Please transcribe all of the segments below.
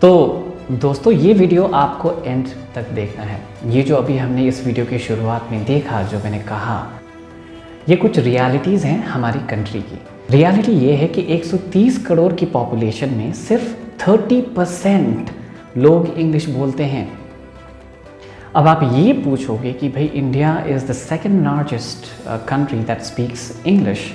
तो दोस्तों ये वीडियो आपको एंड तक देखना है। ये जो अभी हमने इस वीडियो की शुरुआत में देखा, जो मैंने कहा, ये कुछ रियलिटीज़ हैं हमारी कंट्री की। रियलिटी ये है कि 130 करोड़ की पॉपुलेशन में सिर्फ 30% लोग इंग्लिश बोलते हैं। अब आप ये पूछोगे कि भाई India is the second largest country that speaks English.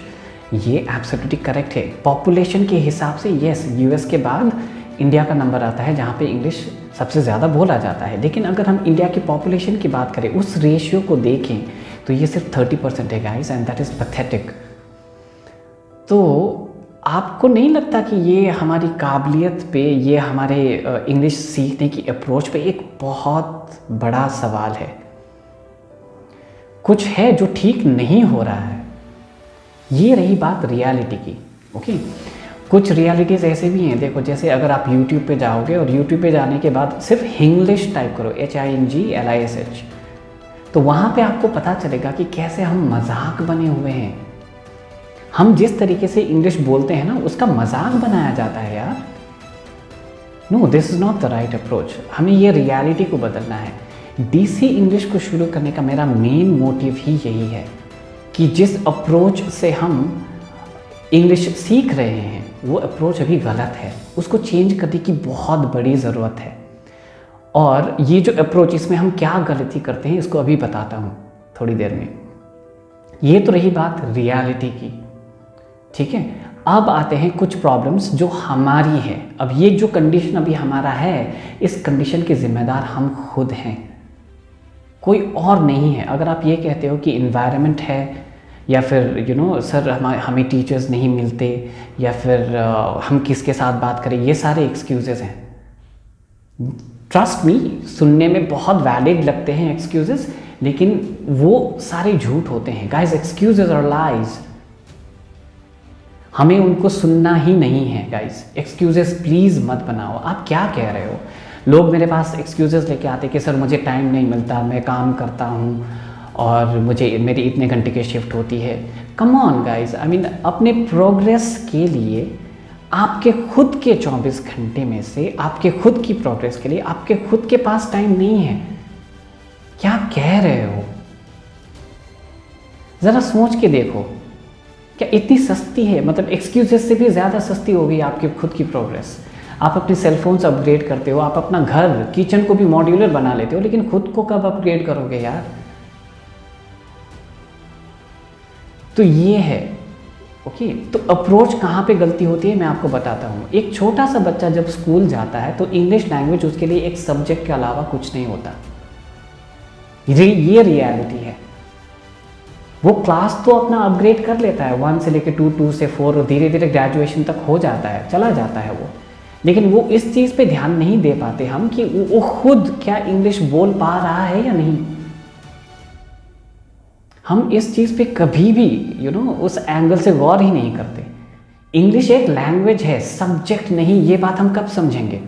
ये एब्सोल्युटली करेक्ट है। पॉपुलेशन के हिसाब से यस, यूएस के बाद इंडिया का नंबर आता है जहाँ पे इंग्लिश सबसे ज़्यादा बोला जाता है। लेकिन अगर हम इंडिया की पॉपुलेशन की बात करें, उस रेशियो को देखें, तो ये सिर्फ 30% है guys, and that is pathetic. तो आपको नहीं लगता कि ये हमारी काबिलियत पे, ये हमारे इंग्लिश सीखने की अप्रोच पे एक बहुत बड़ा सवाल है? कुछ है जो ठीक नहीं हो रहा है। ये रही बात रियलिटी की। ओके, कुछ रियलिटीज़ ऐसे भी हैं। देखो, जैसे अगर आप YouTube पे जाओगे और YouTube पे जाने के बाद सिर्फ हिंग्लिश टाइप करो, HINGLISH, तो वहाँ पे आपको पता चलेगा कि कैसे हम मजाक बने हुए हैं। हम जिस तरीके से इंग्लिश बोलते हैं ना, उसका मजाक बनाया जाता है यार। No, this is not the right approach. हमें ये रियलिटी को बदलना है। DC इंग्लिश को शुरू करने का मेरा मेन मोटिव ही यही है कि जिस अप्रोच से हम इंग्लिश सीख रहे हैं वो अप्रोच अभी गलत है, उसको चेंज करने की बहुत बड़ी ज़रूरत है। और ये जो अप्रोच, इसमें हम क्या गलती करते हैं इसको अभी बताता हूँ थोड़ी देर में। ये तो रही बात रियलिटी की, ठीक है। अब आते हैं कुछ प्रॉब्लम्स जो हमारी है। अब ये जो कंडीशन अभी हमारा है, इस कंडीशन के ज़िम्मेदार हम खुद हैं, कोई और नहीं है। अगर आप ये कहते हो कि इन्वायरमेंट है, या फिर सर हमें टीचर्स नहीं मिलते, या फिर हम किसके साथ बात करें, ये सारे एक्सक्यूज़ेस हैं। ट्रस्ट मी, सुनने में बहुत वैलिड लगते हैं एक्सक्यूज़ेस, लेकिन वो सारे झूठ होते हैं गाइस। एक्सक्यूज़ेस और लाइज, हमें उनको सुनना ही नहीं है गाइस। एक्सक्यूज़ेस प्लीज़ मत बनाओ। आप क्या कह रहे हो? लोग मेरे पास एक्सक्यूज़ेस लेके आते कि सर मुझे टाइम नहीं मिलता, मैं काम करता हूँ और मेरी इतने घंटे की शिफ्ट होती है। Come on guys, I mean अपने प्रोग्रेस के लिए, आपके खुद के 24 घंटे में से आपके खुद की प्रोग्रेस के लिए आपके खुद के पास टाइम नहीं है। क्या कह रहे हो? ज़रा सोच के देखो, क्या इतनी सस्ती है? मतलब एक्सक्यूजेस से भी ज़्यादा सस्ती हो गई आपकी खुद की प्रोग्रेस। आप अपने सेलफोन्स अपग्रेड करते हो, आप अपना घर, किचन को भी मॉड्यूलर बना लेते हो, लेकिन खुद को कब अपग्रेड करोगे यार? तो ये है। ओके, तो अप्रोच कहाँ पे गलती होती है मैं आपको बताता हूँ। एक छोटा सा बच्चा जब स्कूल जाता है तो इंग्लिश लैंग्वेज उसके लिए एक सब्जेक्ट के अलावा कुछ नहीं होता। ये रियलिटी है। वो क्लास तो अपना अपग्रेड कर लेता है, 1 से लेकर 2, 2 से 4, और धीरे धीरे ग्रेजुएशन तक हो जाता है, चला जाता है वो। लेकिन वो इस चीज़ पे ध्यान नहीं दे पाते हम कि वो खुद क्या इंग्लिश बोल पा रहा है या नहीं। हम इस चीज़ पे कभी भी उस एंगल से गौर ही नहीं करते। इंग्लिश एक लैंग्वेज है, सब्जेक्ट नहीं। ये बात हम कब समझेंगे?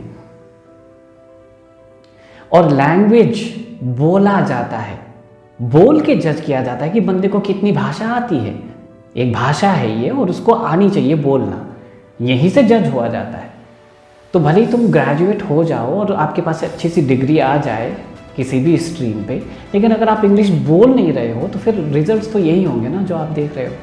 और लैंग्वेज बोला जाता है, बोल के जज किया जाता है कि बंदे को कितनी भाषा आती है। एक भाषा है ये, और उसको आनी चाहिए बोलना, यहीं से जज हुआ जाता है। तो भले ही तुम ग्रेजुएट हो जाओ और आपके पास अच्छी सी डिग्री आ जाए किसी भी स्ट्रीम पे, लेकिन अगर आप इंग्लिश बोल नहीं रहे हो तो फिर रिजल्ट्स तो यही होंगे ना जो आप देख रहे हो।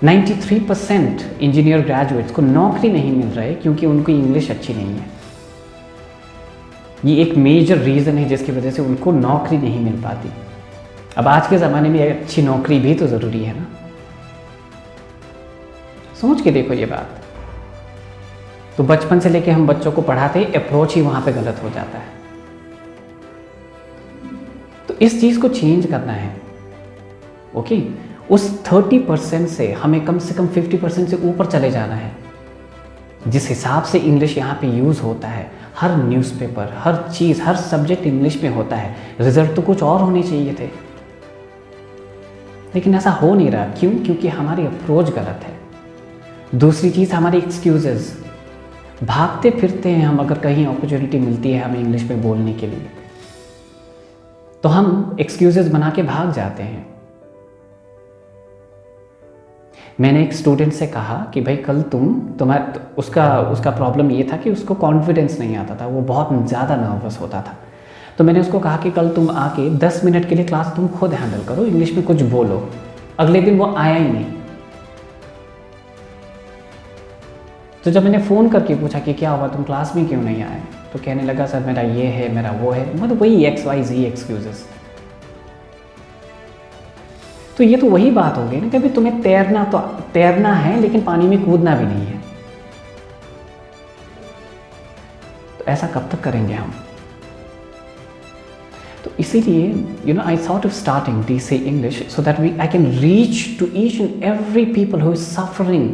93% इंजीनियर ग्रेजुएट्स को नौकरी नहीं मिल रही क्योंकि उनकी इंग्लिश अच्छी नहीं है। ये एक मेजर रीज़न है जिसकी वजह से उनको नौकरी नहीं मिल पाती। अब आज के ज़माने में अच्छी नौकरी भी तो ज़रूरी है ना। सोच के देखो ये बात। तो बचपन से लेके हम बच्चों को पढ़ाते हैं, अप्रोच ही वहाँ पे गलत हो जाता है। तो इस चीज़ को चेंज करना है। ओके, उस 30% से हमें कम से कम 50% से ऊपर चले जाना है। जिस हिसाब से इंग्लिश यहाँ पे यूज़ होता है, हर न्यूज़पेपर, हर चीज़, हर सब्जेक्ट इंग्लिश में होता है। रिजल्ट तो कुछ और होने चाहिए थे, लेकिन ऐसा हो नहीं रहा। क्यों? क्योंकि हमारी अप्रोच गलत है। दूसरी चीज़, हमारी एक्सक्यूजेज़। भागते फिरते हैं हम, अगर कहीं अपॉर्चुनिटी मिलती है हमें इंग्लिश में बोलने के लिए, तो हम एक्सक्यूजेज़ बना के भाग जाते हैं। मैंने एक स्टूडेंट से कहा कि भाई कल तुम्हारा उसका प्रॉब्लम ये था कि उसको कॉन्फिडेंस नहीं आता था, वो बहुत ज़्यादा नर्वस होता था। तो मैंने उसको कहा कि कल तुम आके 10 मिनट के लिए क्लास तुम खुद हैंडल करो, इंग्लिश में कुछ बोलो। अगले दिन वो आया ही नहीं। तो जब मैंने फ़ोन करके पूछा कि क्या हुआ, तुम क्लास में क्यों नहीं आए, तो कहने लगा सर मेरा ये है, मेरा वो है, मतलब वही XYZ एक्सक्यूजेस। तो ये तो वही बात हो गई ना कि भाई तुम्हें तैरना है लेकिन पानी में कूदना भी नहीं है। तो ऐसा कब तक करेंगे हम? तो इसीलिए I thought of starting DC English so that I can reach to each and every people who is suffering.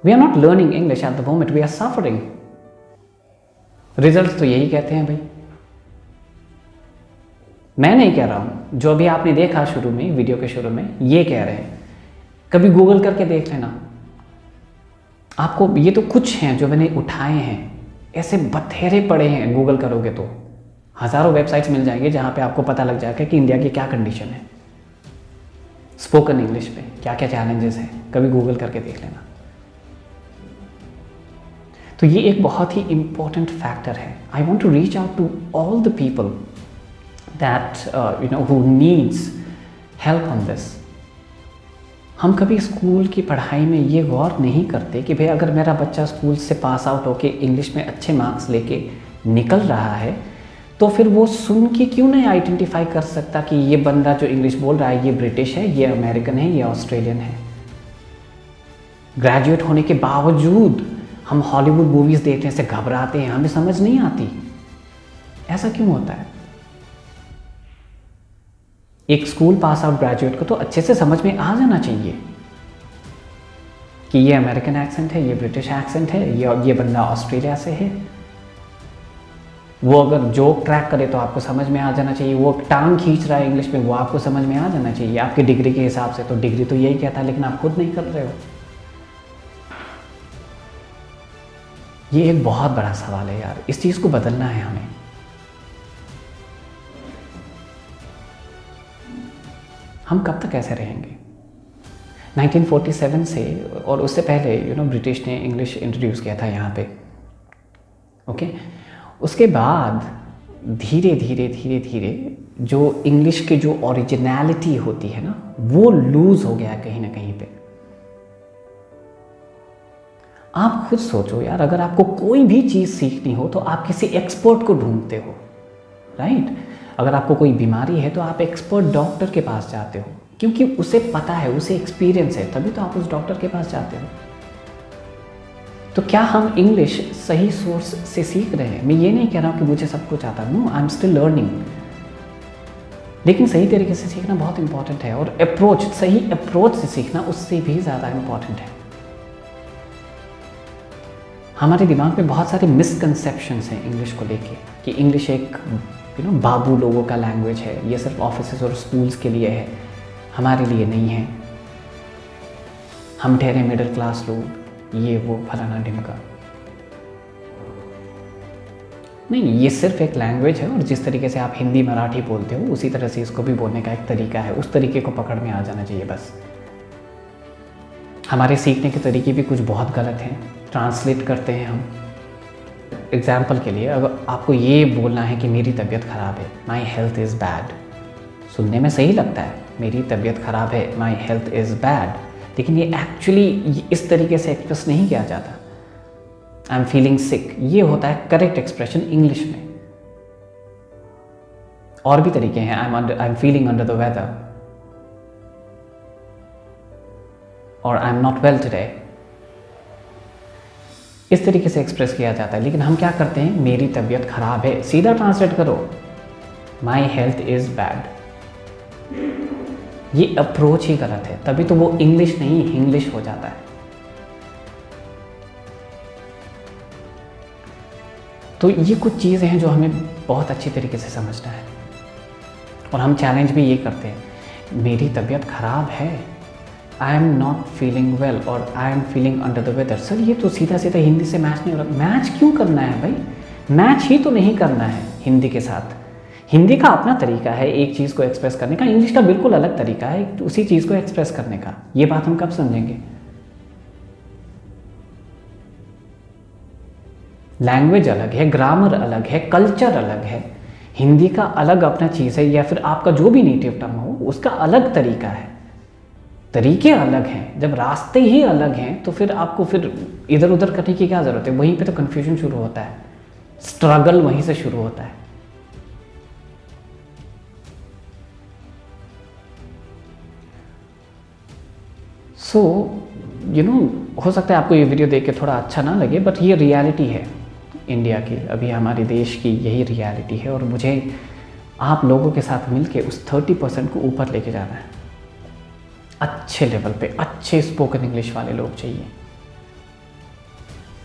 We are not learning English at the moment, we are suffering. Result तो यही कहते हैं भाई। मैं नहीं कह रहा हूं, जो अभी आपने देखा शुरू में, वीडियो के शुरू में, ये कह रहे हैं। कभी गूगल करके देख लेना आपको, ये तो कुछ हैं जो मैंने उठाए हैं, ऐसे बथेरे पड़े हैं। गूगल करोगे तो हज़ारों वेबसाइट्स मिल जाएंगे जहाँ पे आपको पता लग जाएगा कि इंडिया की क्या कंडीशन है स्पोकन इंग्लिश पे, क्या क्या चैलेंजेस हैं। कभी गूगल करके देख लेना। तो ये एक बहुत ही इम्पोर्टेंट फैक्टर है। I want to reach out to all the people that who needs help on this. हम कभी स्कूल की पढ़ाई में ये गौर नहीं करते कि भाई अगर मेरा बच्चा स्कूल से पास आउट होके इंग्लिश में अच्छे मार्क्स लेके निकल रहा है तो फिर वो सुन के क्यों नहीं आइडेंटिफाई कर सकता कि ये बंदा जो इंग्लिश बोल रहा है ये ब्रिटिश है, ये अमेरिकन है, ये ऑस्ट्रेलियन है। ग्रेजुएट होने के बावजूद हम हॉलीवुड मूवीज़ देखने से घबराते हैं, हमें समझ नहीं आती। ऐसा क्यों होता है? एक स्कूल पास आउट ग्रेजुएट को तो अच्छे से समझ में आ जाना चाहिए कि ये अमेरिकन एक्सेंट है, ये ब्रिटिश एक्सेंट है, ये बंदा ऑस्ट्रेलिया से है। वो अगर जोक ट्रैक करे तो आपको समझ में आ जाना चाहिए। वो टांग खींच रहा है इंग्लिश में, वो आपको समझ में आ जाना चाहिए आपकी डिग्री के हिसाब से। तो डिग्री तो यही कहता है, लेकिन आप खुद नहीं कर रहे हो। ये एक बहुत बड़ा सवाल है यार, इस चीज़ को बदलना है हमें। हम कब तक ऐसे रहेंगे? 1947 से और उससे पहले ब्रिटिश ने इंग्लिश इंट्रोड्यूस किया था यहाँ पे, ओके। उसके बाद धीरे धीरे जो इंग्लिश की जो ओरिजिनलिटी होती है ना, वो लूज हो गया कहीं ना कहीं पे। आप खुद सोचो यार, अगर आपको कोई भी चीज़ सीखनी हो तो आप किसी एक्सपर्ट को ढूंढते हो, राइट? अगर आपको कोई बीमारी है तो आप एक्सपर्ट डॉक्टर के पास जाते हो, क्योंकि उसे पता है, उसे एक्सपीरियंस है, तभी तो आप उस डॉक्टर के पास जाते हो। तो क्या हम इंग्लिश सही सोर्स से सीख रहे हैं? मैं ये नहीं कह रहा हूँ कि मुझे सब कुछ आता, no, I am still learning. लेकिन सही तरीके से सीखना बहुत इंपॉर्टेंट है, और सही अप्रोच से सीखना उससे भी ज़्यादा इंपॉर्टेंट है। हमारे दिमाग में बहुत सारे मिसकंसेप्शंस हैं इंग्लिश को लेके, कि इंग्लिश एक बाबू लोगों का लैंग्वेज है, ये सिर्फ ऑफिसेस और स्कूल्स के लिए है, हमारे लिए नहीं है। हम ठहरे मिडिल क्लास लोग, ये वो फलाना ढिमका। नहीं, ये सिर्फ एक लैंग्वेज है, और जिस तरीके से आप हिंदी मराठी बोलते हो उसी तरह से इसको भी बोलने का एक तरीका है। उस तरीके को पकड़ में आ जाना चाहिए बस। हमारे सीखने के तरीके भी कुछ बहुत गलत हैं, ट्रांसलेट करते हैं हम। एग्जाम्पल के लिए, अगर आपको ये बोलना है कि मेरी तबीयत ख़राब है, माई हेल्थ इज़ बैड, सुनने में सही लगता है, मेरी तबीयत ख़राब है, माई हेल्थ इज़ बैड, लेकिन ये एक्चुअली इस तरीके से एक्सप्रेस नहीं किया जाता। आई एम फीलिंग सिक, ये होता है करेक्ट एक्सप्रेशन इंग्लिश में। और भी तरीके हैं, I am feeling under the weather, और I am not well today. इस तरीके से एक्सप्रेस किया जाता है, लेकिन हम क्या करते हैं, मेरी तबीयत खराब है, सीधा ट्रांसलेट करो, माई हेल्थ इज बैड। ये अप्रोच ही गलत है, तभी तो वो इंग्लिश नहीं इंग्लिश हो जाता है। तो ये कुछ चीज़ें हैं जो हमें बहुत अच्छी तरीके से समझना है, और हम चैलेंज भी ये करते हैं, मेरी तबीयत खराब है, I am not feeling well, और I am feeling under the weather. Sir ये तो सीधा सीधा हिंदी से मैच नहीं हो रहा। मैच क्यों करना है भाई? मैच ही तो नहीं करना है हिंदी के साथ। हिंदी का अपना तरीका है एक चीज़ को एक्सप्रेस करने का, इंग्लिश का बिल्कुल अलग तरीका है उसी चीज़ को एक्सप्रेस करने का। ये बात हम कब समझेंगे? लैंग्वेज अलग है, ग्रामर अलग है, कल्चर अलग है। हिंदी का अलग अपना चीज़ है, या फिर आपका जो भी नेटिव टर्म हो उसका अलग तरीका है, तरीके अलग हैं। जब रास्ते ही अलग हैं तो फिर आपको फिर इधर उधर करने की क्या ज़रूरत है? वहीं पे तो कन्फ्यूजन शुरू होता है, स्ट्रगल वहीं से शुरू होता है। सो हो सकता है आपको ये वीडियो देख के थोड़ा अच्छा ना लगे, बट ये रियलिटी है इंडिया की, अभी हमारे देश की यही रियलिटी है। और मुझे आप लोगों के साथ मिलके उस 30% को ऊपर लेके जाना है। अच्छे लेवल पे अच्छे स्पोकन इंग्लिश वाले लोग चाहिए,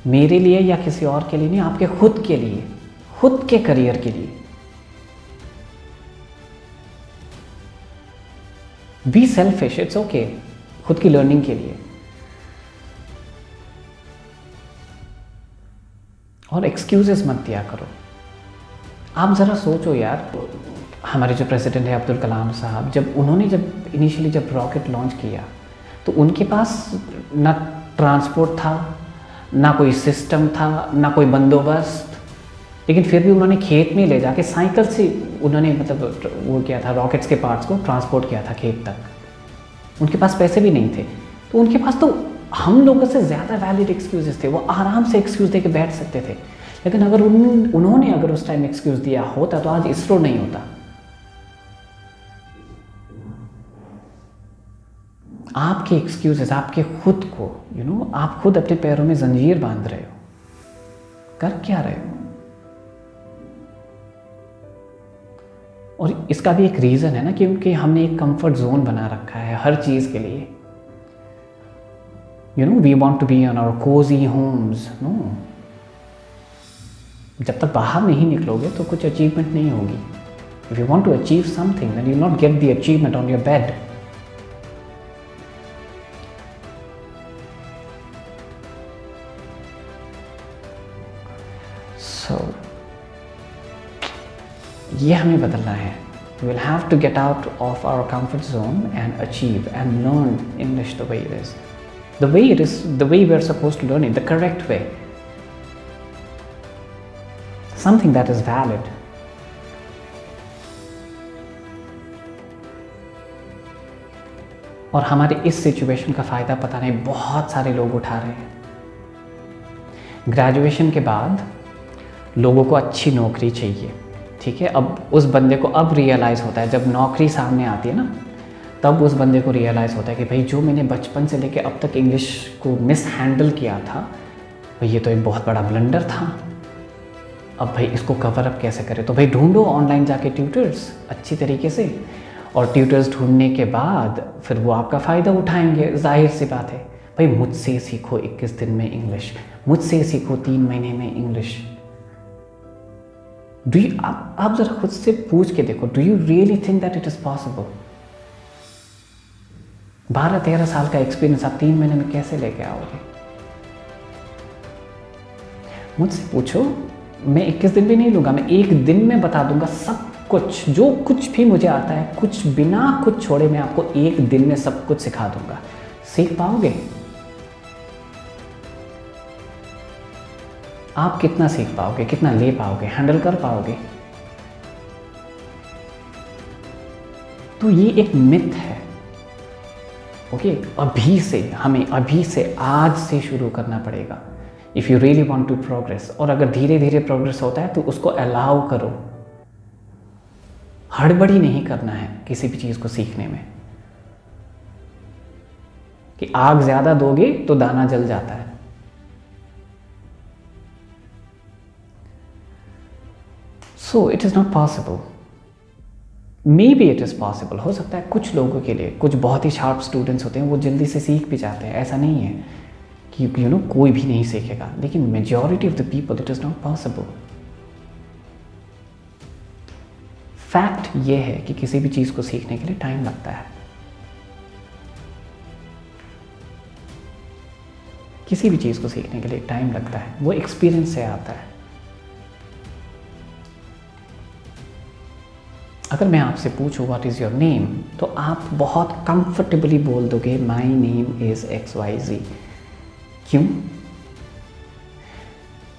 मेरे लिए या किसी और के लिए नहीं, आपके खुद के लिए, खुद के करियर के लिए। बी सेल्फिश, इट्स ओके, खुद की लर्निंग के लिए। और एक्सक्यूजेस मत दिया करो। आप ज़रा सोचो यार, हमारे जो प्रेसिडेंट है अब्दुल कलाम साहब, जब इनिशियली जब रॉकेट लॉन्च किया तो उनके पास ना ट्रांसपोर्ट था, ना कोई सिस्टम था, ना कोई बंदोबस्त, लेकिन फिर भी उन्होंने खेत में ले जाके साइकिल से उन्होंने वो किया था, रॉकेट्स के पार्ट्स को ट्रांसपोर्ट किया था खेत तक। उनके पास पैसे भी नहीं थे, तो उनके पास तो हम लोगों से ज़्यादा वैलिड एक्सक्यूजेस थे, वो आराम से एक्सक्यूज़ दे के बैठ सकते थे। लेकिन अगर उन्होंने अगर उस टाइम एक्सक्यूज़ दिया होता तो आज इसरो नहीं होता। आपके एक्सक्यूजेस, आपके खुद को आप खुद अपने पैरों में जंजीर बांध रहे हो, कर क्या रहे हो? और इसका भी एक रीज़न है ना, क्योंकि हमने एक कंफर्ट जोन बना रखा है हर चीज़ के लिए। We want to be on our cosy homes. No, जब तक बाहर नहीं निकलोगे तो कुछ अचीवमेंट नहीं होगी। If you want to achieve something then you will not get the achievement on your bed. So ये हमें बदलना है। We will have to get out of our comfort zone and achieve and learn English the way it is. The way it is, the way we are supposed to learn it, the correct way. Something that is valid. और हमारे इस situation का फ़ायदा पता नहीं बहुत सारे लोग उठा रहे हैं। ग्रेजुएशन के बाद लोगों को अच्छी नौकरी चाहिए, ठीक है। अब उस बंदे को अब रियलाइज़ होता है, जब नौकरी सामने आती है ना, तब उस बंदे को रियलाइज़ होता है कि भाई जो मैंने बचपन से लेके अब तक इंग्लिश को मिस हैंडल किया था, भाई ये तो एक बहुत बड़ा ब्लंडर था। अब भाई इसको कवर अप कैसे करें? तो भाई ढूंढो ऑनलाइन जाके ट्यूटर्स अच्छी तरीके से, और ट्यूटर्स ढूंढने के बाद फिर वो आपका फ़ायदा उठाएंगे। जाहिर सी बात है भाई, मुझसे सीखो 21 दिन में इंग्लिश, मुझसे सीखो 3 महीने में इंग्लिश। आप जरा खुद से पूछ के देखो, do you really think that it is possible? 12-13 साल का एक्सपीरियंस आप 3 महीने में कैसे लेके आओगे? मुझसे पूछो, मैं 21 दिन भी नहीं लूँगा, मैं 1 दिन में बता दूंगा सब कुछ, जो कुछ भी मुझे आता है, कुछ बिना कुछ छोड़े मैं आपको 1 दिन में सब कुछ सिखा दूंगा। सीख पाओगे? आप कितना सीख पाओगे, कितना ले पाओगे, हैंडल कर पाओगे? तो ये एक मिथ है। ओके, हमें अभी से आज से शुरू करना पड़ेगा if you really want to progress. और अगर धीरे धीरे प्रोग्रेस होता है तो उसको अलाउ करो। हड़बड़ी नहीं करना है किसी भी चीज़ को सीखने में, कि आग ज़्यादा दोगे तो दाना जल जाता है। So it is not possible. Maybe it is possible. हो सकता है कुछ लोगों के लिए, कुछ बहुत ही शार्प स्टूडेंट्स होते हैं, वो जल्दी से सीख भी जाते हैं। ऐसा नहीं है कि कोई भी नहीं सीखेगा, लेकिन majority of the people it is not possible. Fact ये है कि किसी भी चीज़ को सीखने के लिए टाइम लगता है। किसी भी चीज़ को सीखने के लिए टाइम लगता है, वो एक्सपीरियंस से आता है। अगर मैं आपसे पूछूं व्हाट इज़ योर नेम, तो आप बहुत कंफर्टेबली बोल दोगे माई नेम इज़ XYZ। क्यों?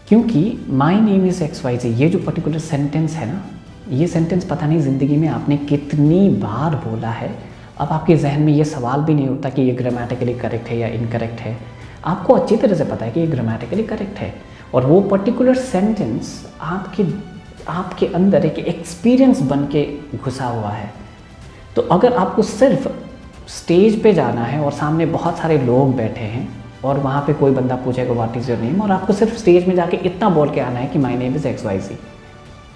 क्योंकि माई नेम इज़ XYZ ये जो पर्टिकुलर सेंटेंस है ना, ये सेंटेंस पता नहीं ज़िंदगी में आपने कितनी बार बोला है। अब आपके जहन में ये सवाल भी नहीं होता कि ये ग्रामेटिकली करेक्ट है या इनकरेक्ट है। आपको अच्छी तरह से पता है कि ये ग्रामेटिकली करेक्ट है, और वो पर्टिकुलर सेंटेंस आपके अंदर एक एक्सपीरियंस बन के घुसा हुआ है। तो अगर आपको सिर्फ स्टेज पे जाना है और सामने बहुत सारे लोग बैठे हैं और वहाँ पे कोई बंदा पूछेगा व्हाट इज़ योर नेम, और आपको सिर्फ स्टेज में जाके इतना बोल के आना है कि माय नेम इज़ XYZ,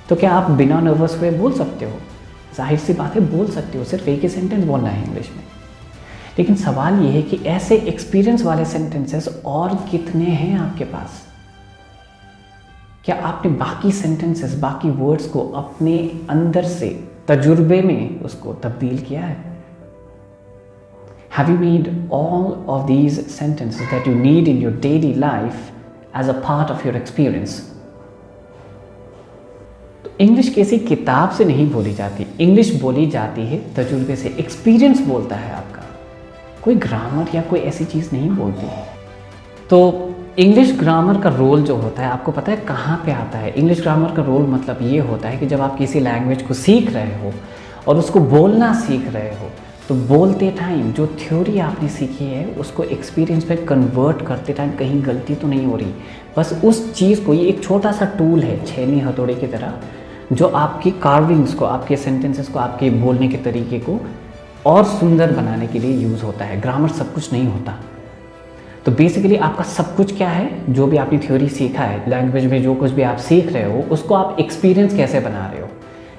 तो क्या आप बिना नर्वस हुए बोल सकते हो? जाहिर सी बात है, बोल सकते हो, सिर्फ एक ही सेंटेंस बोलना है इंग्लिश में। लेकिन सवाल ये है कि ऐसे एक्सपीरियंस वाले सेंटेंसेस और कितने हैं आपके पास? क्या आपने बाकी सेंटेंसेस, बाकी वर्ड्स को अपने अंदर से तजुर्बे में उसको तब्दील किया है? Have you made all of these sentences that you need in your daily life as a part of your experience? तो इंग्लिश किसी किताब से नहीं बोली जाती, इंग्लिश बोली जाती है तजुर्बे से, एक्सपीरियंस बोलता है आपका, कोई ग्रामर या कोई ऐसी चीज़ नहीं बोलती। तो इंग्लिश ग्रामर का रोल जो होता है, आपको पता है कहाँ पे आता है? इंग्लिश ग्रामर का रोल मतलब ये होता है कि जब आप किसी लैंग्वेज को सीख रहे हो और उसको बोलना सीख रहे हो, तो बोलते टाइम जो थ्योरी आपने सीखी है उसको एक्सपीरियंस पे कन्वर्ट करते टाइम कहीं गलती तो नहीं हो रही। बस उस चीज़ को, ये एक छोटा सा टूल है छेनी हथौड़े की तरह, जो आपकी कार्विंग्स को, आपके सेंटेंसेस को, आपके बोलने के तरीके को और सुंदर बनाने के लिए यूज़ होता है। ग्रामर सब कुछ नहीं होता। तो बेसिकली आपका सब कुछ क्या है? जो भी आपने थ्योरी सीखा है, लैंग्वेज में जो कुछ भी आप सीख रहे हो, उसको आप एक्सपीरियंस कैसे बना रहे हो,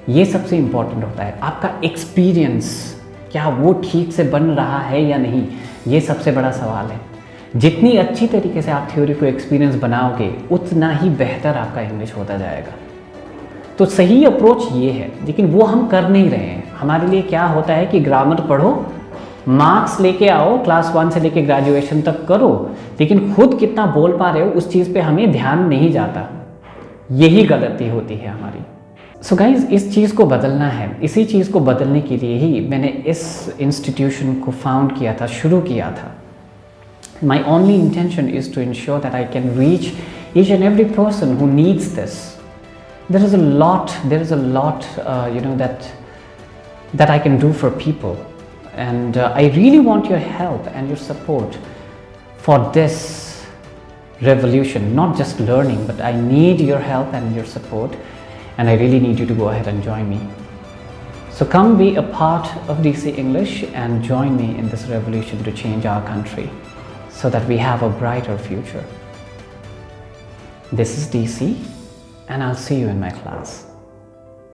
ये सबसे इम्पॉर्टेंट होता है। आपका एक्सपीरियंस क्या वो ठीक से बन रहा है या नहीं, ये सबसे बड़ा सवाल है। जितनी अच्छी तरीके से आप थ्योरी को एक्सपीरियंस बनाओगे, उतना ही बेहतर आपका इंग्लिश होता जाएगा। तो सही अप्रोच ये है, लेकिन वो हम कर नहीं रहे हैं। हमारे लिए क्या होता है कि ग्रामर पढ़ो, मार्क्स लेके आओ, क्लास 1 से लेके ग्रेजुएशन तक करो, लेकिन खुद कितना बोल पा रहे हो उस चीज़ पे हमें ध्यान नहीं जाता। यही गलती होती है हमारी। सो गाइज, इस चीज़ को बदलना है। इसी चीज़ को बदलने के लिए ही मैंने इस इंस्टीट्यूशन को फाउंड किया था, शुरू किया था। My only intention is to ensure that I can reach each and every person who needs this. There is a lot, that I can do for people, and I really want your help and your support for this revolution. Not just learning, but I need your help and your support, and I really need you to go ahead and join me. So come be a part of DC English and join me in this revolution to change our country so that we have a brighter future. This is DC, and I'll see you in my class.